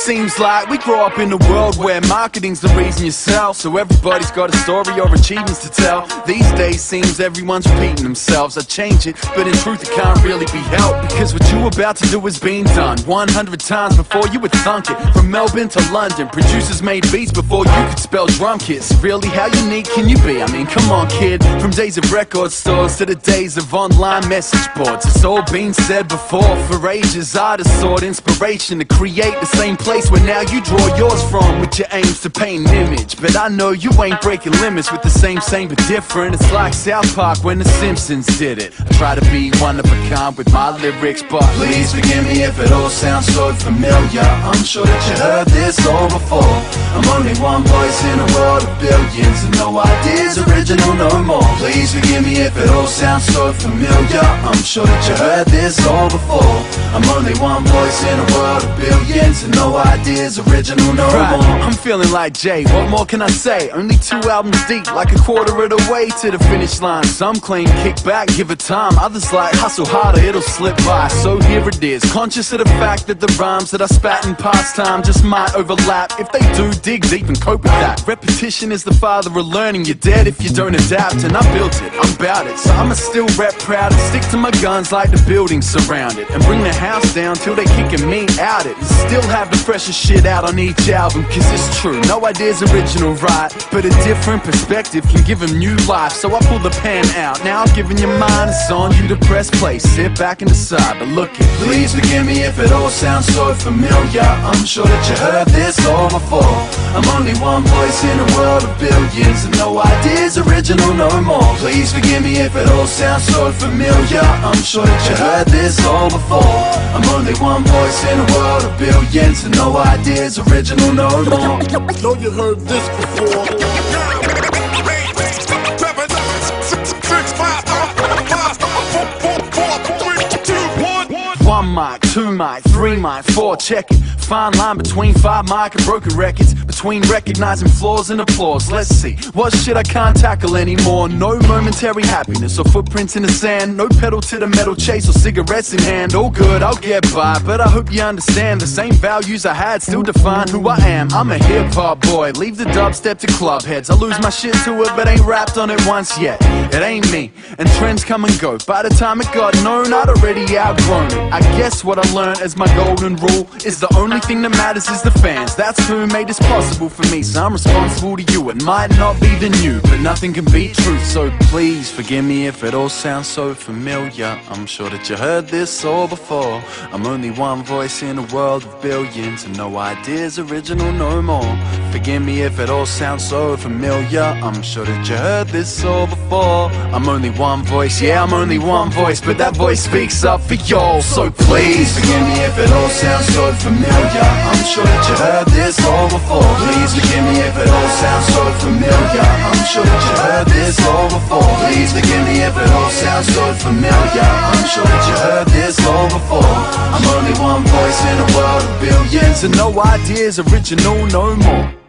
Seems like we grow up in a world where marketing's the reason you sell, so everybody's got a story or achievements to tell. These days seems everyone's repeating themselves. I change it, but in truth it can't really be helped, because what you about to do has been done 100 times before you would thunk it. From Melbourne to London, producers made beats before you could spell drum kits. Really, how unique can you be? I mean, come on kid. From days of record stores to the days of online message boards, it's all been said before. For ages artists sought inspiration to create the same place where now you draw yours from, with your aims to paint an image. But I know you ain't breaking limits with the same but different. It's like South Park when the Simpsons did it. I try to be one of a kind with my lyrics, but please forgive me if it all sounds so familiar. I'm sure that you heard this all before. I'm only one voice in a world of billions, and no ideas original no more. Please forgive me if it all sounds so familiar. I'm sure that you heard this all before. I'm only one voice in a world of billions, and no ideas original no more. I'm feeling like Jay, what more can I say? Only 2 albums deep, like a quarter of the way to the finish line. Some claim kick back, give it time. Others like hustle harder, it'll slip by. So here it is, conscious of the fact that the rhymes that I spat in past time just might overlap. If they do, dig deep and cope with that. Repetition is the father of learning. You're dead if you don't adapt, and I built it, I'm bout it. So I'ma still rep proud and stick to my guns like the buildings surround it, and bring the house down till they kicking me out it. And still have the freshest shit out on each album, cause it's true, no idea's original, right? But a different perspective can give them new life. So I pull the pen out, now I'm giving you mine. It's on you to press play, sit back and decide. But look it, please forgive me if it all sounds so familiar. I'm sure that you heard this all before. I'm only one voice in a world of billions, and no ideas original no more. Please forgive me if it all sounds so familiar. I'm sure that you heard this all before. I'm only one voice in a world of billions, and no ideas original no more. Know you heard this before. One mic, 2 mic, 3 mic, 4, check it. Fine line between 5 mic and broken records, between recognizing flaws and applause. Let's see, what shit I can't tackle anymore. No momentary happiness or footprints in the sand, no pedal to the metal chase or cigarettes in hand. All good, I'll get by, but I hope you understand the same values I had still define who I am. I'm a hip-hop boy, leave the dubstep to club heads. I lose my shit to it, but ain't rapped on it once yet. It ain't me, and trends come and go. By the time it got known, I'd already outgrown it. I guess what I learned as my golden rule is the only thing that matters is the fans. That's who made this possible for me, so I'm responsible to you. It might not be the new, but nothing can beat truth. So please forgive me if it all sounds so familiar. I'm sure that you heard this all before. I'm only one voice in a world of billions, and no ideas original no more. Forgive me if it all sounds so familiar. I'm sure that you heard this all before. I'm only one voice, yeah, I'm only one voice, but that voice speaks up for y'all. So please forgive me if it all sounds so familiar. I'm sure that you heard this all before. Please forgive me if it all sounds so familiar. I'm sure that you heard this all before. Please forgive me if it all sounds so familiar. I'm sure that you heard this all before. I'm only one voice in a world of billions, and no ideas original no more.